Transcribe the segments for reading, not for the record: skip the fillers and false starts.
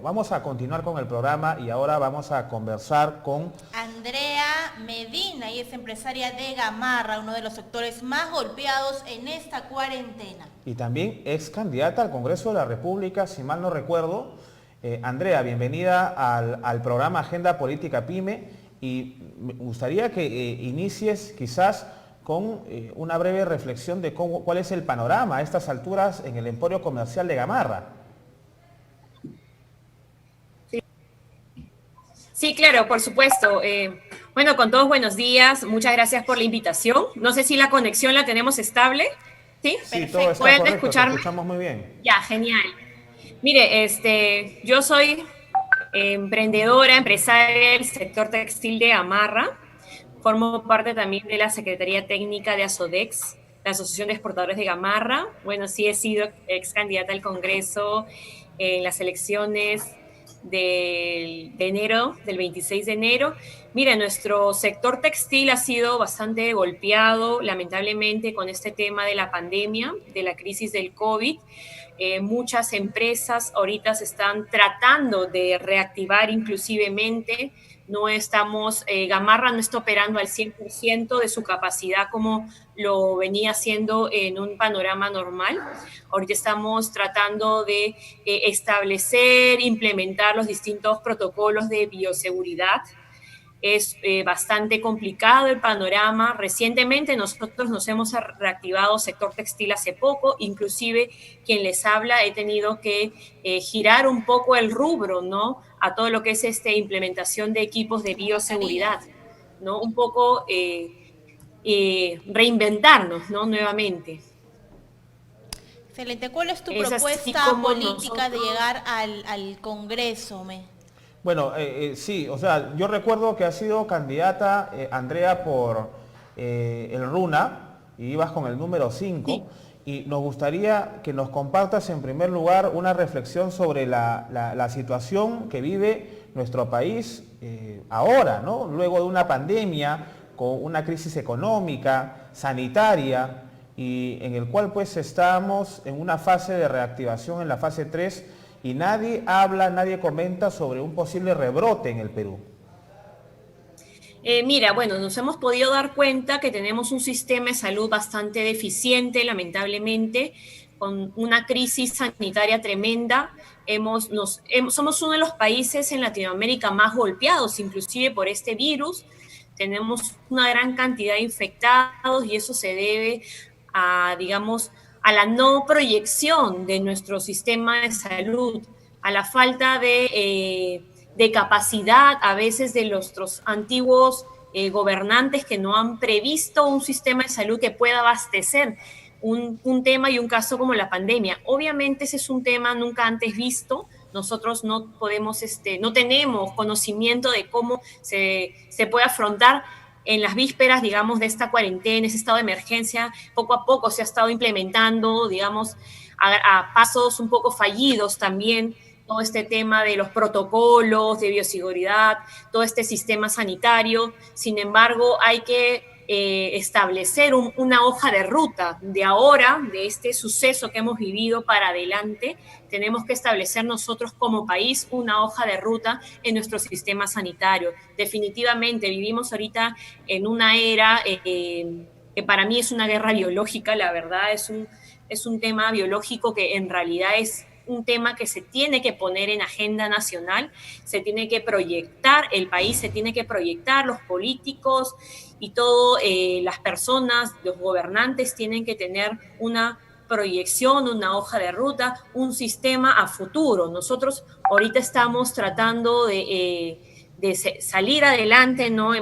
Bueno, vamos a continuar con el programa y ahora vamos a conversar con Andrea Medina, y es empresaria de Gamarra, uno de los sectores más golpeados en esta cuarentena. y también ex candidata al Congreso de la República, si mal no recuerdo. Andrea, bienvenida al programa Agenda Política PYME, y me gustaría que inicies quizás con una breve reflexión de cuál es el panorama a estas alturas en el emporio comercial de Gamarra. Sí, claro, por supuesto. Bueno, con todos buenos días. Muchas gracias por la invitación. No sé si la conexión la tenemos estable. ¿Sí? Sí, todo Perfecto. está ¿Pueden correcto, te escucharme? escuchamos muy bien. Ya, genial. Mire, yo soy emprendedora, empresaria del sector textil de Gamarra. Formo parte también de la Secretaría Técnica de ASODEX, la Asociación de Exportadores de Gamarra. Bueno, sí he sido ex candidata al Congreso en las elecciones de enero, del 26 de enero. Mira, nuestro sector textil ha sido bastante golpeado, lamentablemente, con este tema de la pandemia, de la crisis del COVID. Muchas empresas ahorita se están tratando de reactivar inclusivemente. No estamos, Gamarra no está operando al 100% de su capacidad como lo venía haciendo en un panorama normal. Ahorita estamos tratando de establecer, implementar los distintos protocolos de bioseguridad. Es bastante complicado el panorama. Recientemente nosotros nos hemos reactivado sector textil hace poco, inclusive quien les habla he tenido que girar un poco el rubro, ¿no? A todo lo que es implementación de equipos de Las mascarillas. bioseguridad, ¿no? Un poco reinventarnos, ¿no? Nuevamente. Excelente. ¿Cuál es tu Es así propuesta como política de nosotros. llegar al Congreso? Bueno, sí, o sea, yo recuerdo que has sido candidata, Andrea, por el RUNA, y ibas con el número Sí. 5, y nos gustaría que nos compartas en primer lugar una reflexión sobre la situación que vive nuestro país ahora, ¿no? Luego de una pandemia, con una crisis económica, sanitaria, y en el cual pues estamos en una fase de reactivación, en la fase 3, y nadie habla, nadie comenta sobre un posible rebrote en el Perú. Mira, bueno, nos hemos podido dar cuenta que tenemos un sistema de salud bastante deficiente, lamentablemente, con una crisis sanitaria tremenda. Somos uno de los países en Latinoamérica más golpeados, inclusive por este virus. Tenemos una gran cantidad de infectados y eso se debe a, digamos, a la no proyección de nuestro sistema de salud, a la falta de capacidad a veces de nuestros antiguos gobernantes que no han previsto un sistema de salud que pueda abastecer un tema y un caso como la pandemia. Obviamente ese es un tema nunca antes visto. Nosotros no podemos, no tenemos conocimiento de cómo se puede afrontar en las vísperas, digamos, de esta cuarentena, ese estado de emergencia. Poco a poco se ha estado implementando, digamos, a pasos un poco fallidos también, todo este tema de los protocolos de bioseguridad, todo este sistema sanitario. Sin embargo, hay que establecer una hoja de ruta de ahora, de este suceso que hemos vivido para adelante. Tenemos que establecer nosotros como país una hoja de ruta en nuestro sistema sanitario. Definitivamente vivimos ahorita en una era que para mí es una guerra biológica, la verdad, es un tema biológico que en realidad es un tema que se tiene que poner en agenda nacional, se tiene que proyectar, el país se tiene que proyectar, los políticos y todas las personas, los gobernantes tienen que tener una proyección, una hoja de ruta, un sistema a futuro. Nosotros ahorita estamos tratando de salir adelante, ¿no?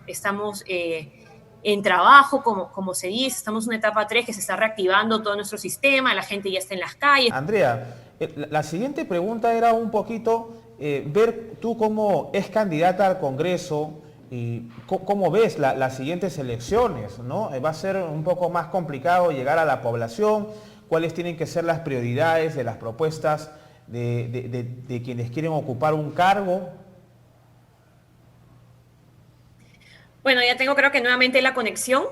Estamos en trabajo, como se dice, estamos en una etapa 3 que se está reactivando todo nuestro sistema, la gente ya está en las calles. Andrea, la siguiente pregunta era un poquito ver tú cómo es candidata al Congreso y cómo ves las siguientes elecciones, ¿no? Va a ser un poco más complicado llegar a la población, cuáles tienen que ser las prioridades de las propuestas de quienes quieren ocupar un cargo. Bueno, ya tengo creo que nuevamente la conexión.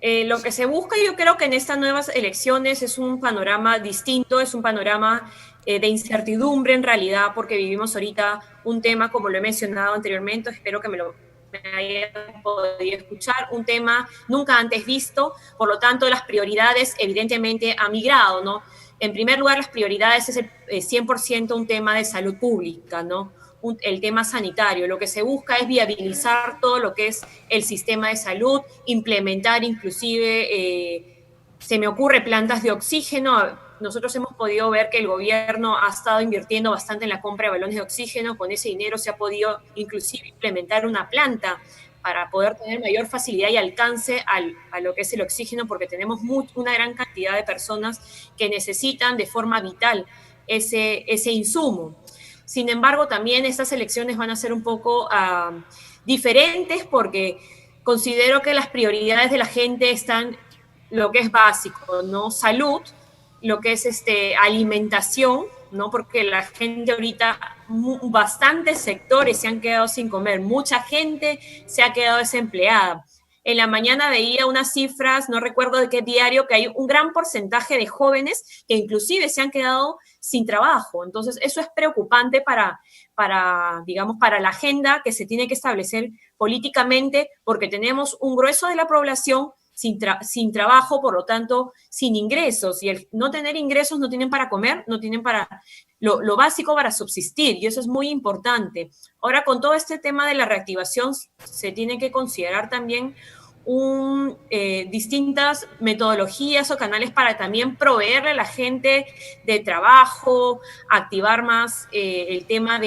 Lo que se busca yo creo que en estas nuevas elecciones es un panorama distinto, es un panorama de incertidumbre en realidad, porque vivimos ahorita un tema, como lo he mencionado anteriormente, espero que me hayan podido escuchar, un tema nunca antes visto, por lo tanto las prioridades evidentemente han migrado, ¿no? En primer lugar, las prioridades es 100% un tema de salud pública, ¿no? El tema sanitario. Lo que se busca es viabilizar todo lo que es el sistema de salud, implementar inclusive, se me ocurre, plantas de oxígeno. Nosotros hemos podido ver que el gobierno ha estado invirtiendo bastante en la compra de balones de oxígeno. Con ese dinero se ha podido inclusive implementar una planta para poder tener mayor facilidad y alcance a lo que es el oxígeno, porque tenemos una gran cantidad de personas que necesitan de forma vital ese insumo. Sin embargo, también estas elecciones van a ser un poco diferentes, porque considero que las prioridades de la gente están lo que es básico, ¿no? Salud, lo que es alimentación, ¿no? Porque la gente ahorita, bastantes sectores se han quedado sin comer, mucha gente se ha quedado desempleada. En la mañana veía unas cifras, no recuerdo de qué diario, que hay un gran porcentaje de jóvenes que inclusive se han quedado sin trabajo. Entonces, eso es preocupante digamos, para la agenda que se tiene que establecer políticamente, porque tenemos un grueso de la población sin trabajo, por lo tanto, sin ingresos. Y el no tener ingresos, no tienen para comer, no tienen para lo básico para subsistir, y eso es muy importante. Ahora, con todo este tema de la reactivación, se tiene que considerar también distintas metodologías o canales para también proveerle a la gente de trabajo, activar más el tema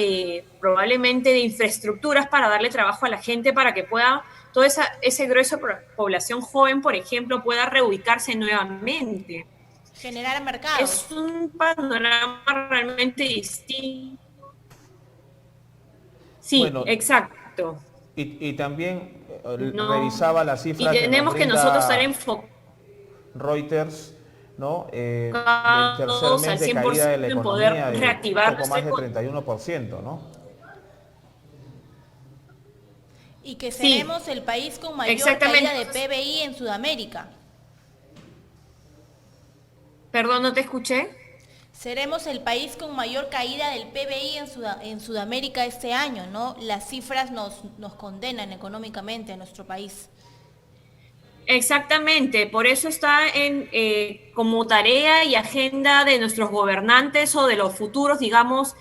probablemente de infraestructuras para darle trabajo a la gente, para que pueda toda ese grueso de población joven, por ejemplo, pueda reubicarse nuevamente. Generar mercados. Es un panorama realmente distinto. Sí, bueno, exacto. Y también revisaba las cifras. Y tenemos que nosotros estar enfocados. Reuters, ¿no? Del tercer mes de caída de la economía, de reactivar poco más de 31%, ¿no? Y que seremos el país con mayor caída de PBI en Sudamérica. Perdón, no te escuché. Seremos el país con mayor caída del PBI en Sudamérica este año, ¿no? Las cifras nos condenan económicamente a nuestro país. Exactamente, por eso está como tarea y agenda de nuestros gobernantes o de los futuros, digamos,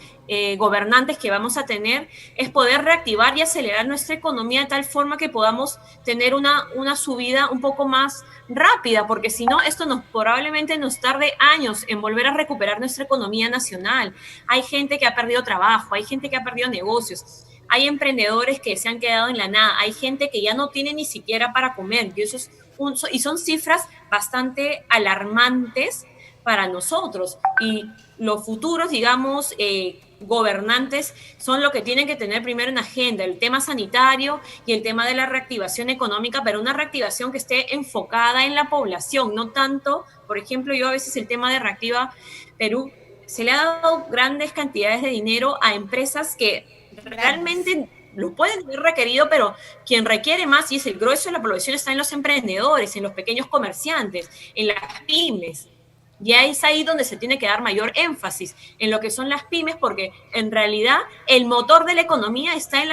gobernantes que vamos a tener, es poder reactivar y acelerar nuestra economía de tal forma que podamos tener una subida un poco más rápida, porque si no, esto probablemente nos tarde años en volver a recuperar nuestra economía nacional. Hay gente que ha perdido trabajo, hay gente que ha perdido negocios, hay emprendedores que se han quedado en la nada, hay gente que ya no tiene ni siquiera para comer, y son cifras bastante alarmantes para nosotros, y los futuros, digamos, gobernantes son lo que tienen que tener primero en agenda, el tema sanitario y el tema de la reactivación económica, pero una reactivación que esté enfocada en la población, no tanto, por ejemplo, yo a veces el tema de Reactiva Perú, se le ha dado grandes cantidades de dinero a empresas que realmente lo pueden haber requerido, pero quien requiere más, y es el grueso de la población, está en los emprendedores, en los pequeños comerciantes, en las pymes. Y es ahí donde se tiene que dar mayor énfasis, en lo que son las pymes, porque en realidad el motor de la economía está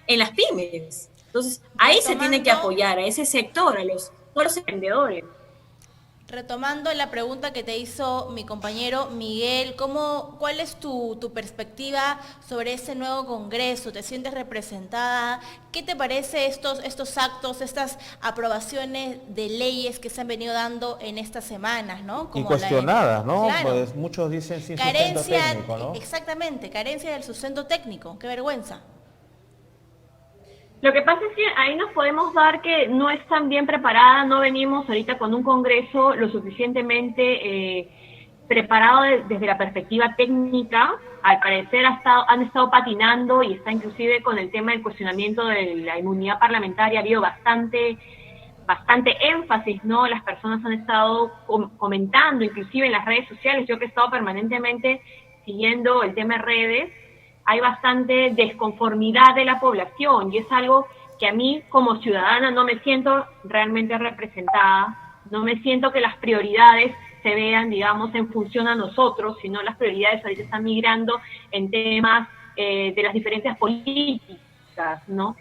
en las pymes. Entonces, ahí se tiene que apoyar a ese sector, a los emprendedores. Retomando la pregunta que te hizo mi compañero Miguel, ¿cuál es tu perspectiva sobre este nuevo Congreso? ¿Te sientes representada? ¿Qué te parece estos actos, estas aprobaciones de leyes que se han venido dando en estas semanas, ¿no? Como y cuestionadas, ¿no? Claro. Pues muchos dicen sin sustento técnico, ¿no? Exactamente, carencia del sustento técnico. ¡Qué vergüenza! Lo que pasa es que ahí nos podemos dar que no es tan bien preparada, no venimos ahorita con un Congreso lo suficientemente preparado desde la perspectiva técnica. Al parecer han estado patinando, y está inclusive con el tema del cuestionamiento de la inmunidad parlamentaria, ha habido bastante énfasis, ¿no? Las personas han estado comentando, inclusive en las redes sociales, yo que he estado permanentemente siguiendo el tema de redes, hay bastante desconformidad de la población, y es algo que a mí como ciudadana no me siento realmente representada, no me siento que las prioridades se vean, digamos, en función a nosotros, sino las prioridades ahorita están migrando en temas de las diferentes políticas, ¿no?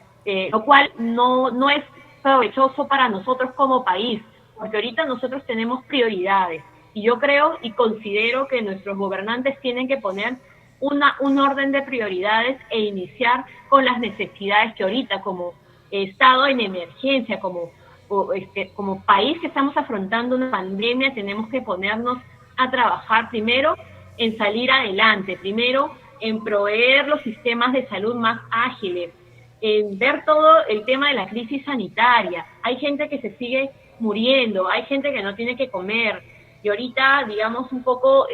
Lo cual no es provechoso para nosotros como país, porque ahorita nosotros tenemos prioridades, y yo creo y considero que nuestros gobernantes tienen que poner un orden de prioridades e iniciar con las necesidades que ahorita, como Estado en emergencia, como país que estamos afrontando una pandemia, tenemos que ponernos a trabajar primero en salir adelante, primero en proveer los sistemas de salud más ágiles, en ver todo el tema de la crisis sanitaria. Hay gente que se sigue muriendo, hay gente que no tiene que comer, y ahorita, digamos, un poco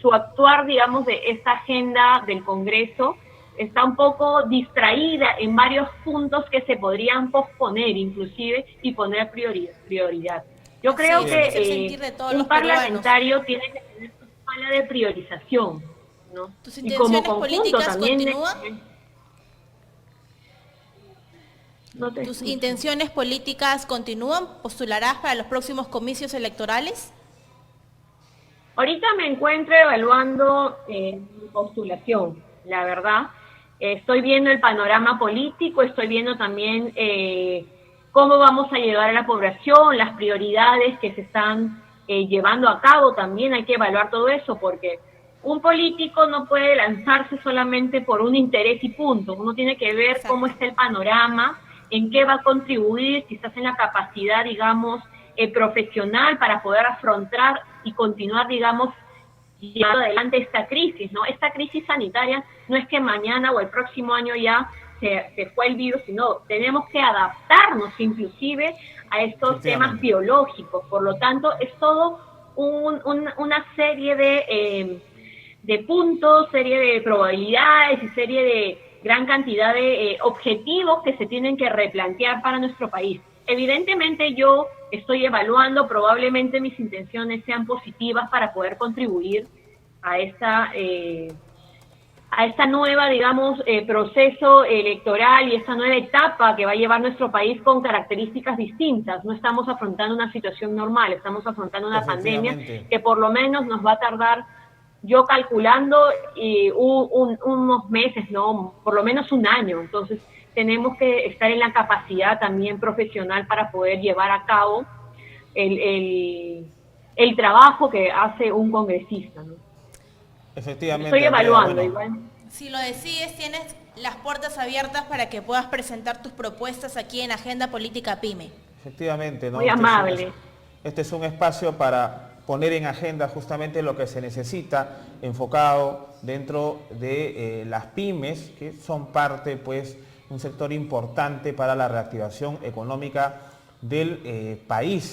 su actuar, digamos, de esta agenda del Congreso está un poco distraída en varios puntos que se podrían posponer inclusive y poner prioridad. Yo creo que un parlamentario tiene que tener su escala de priorización, ¿no? ¿Tus Y como intenciones conjunto políticas también continúan? ¿Tus intenciones políticas continúan? ¿Postularás para los próximos comicios electorales? Ahorita me encuentro evaluando mi postulación, la verdad. Estoy viendo el panorama político, estoy viendo también cómo vamos a llegar a la población, las prioridades que se están llevando a cabo. También hay que evaluar todo eso, porque un político no puede lanzarse solamente por un interés y punto. Uno tiene que ver cómo está el panorama, en qué va a contribuir, quizás en la capacidad, digamos, profesional para poder afrontar y continuar, digamos, llevando adelante esta crisis, ¿no? Esta crisis sanitaria no es que mañana o el próximo año ya se fue el virus, sino tenemos que adaptarnos inclusive a estos temas biológicos. Por lo tanto, es todo una serie de puntos, serie de probabilidades y serie de gran cantidad de objetivos que se tienen que replantear para nuestro país. Evidentemente yo estoy evaluando, probablemente mis intenciones sean positivas para poder contribuir a esta nueva, digamos, proceso electoral y esta nueva etapa que va a llevar nuestro país con características distintas. No estamos afrontando una situación normal, estamos afrontando una pandemia que por lo menos nos va a tardar, yo calculando, unos meses, ¿no? Por lo menos un año. Entonces, tenemos que estar en la capacidad también profesional para poder llevar a cabo el trabajo que hace un congresista, ¿no? Efectivamente. Estoy evaluando, igual. Si lo decides, tienes las puertas abiertas para que puedas presentar tus propuestas aquí en Agenda Política PYME. Efectivamente, ¿no? Muy amable. Este es un espacio para poner en agenda justamente lo que se necesita, enfocado dentro de las pymes, que son parte, pues, un sector importante para la reactivación económica del país.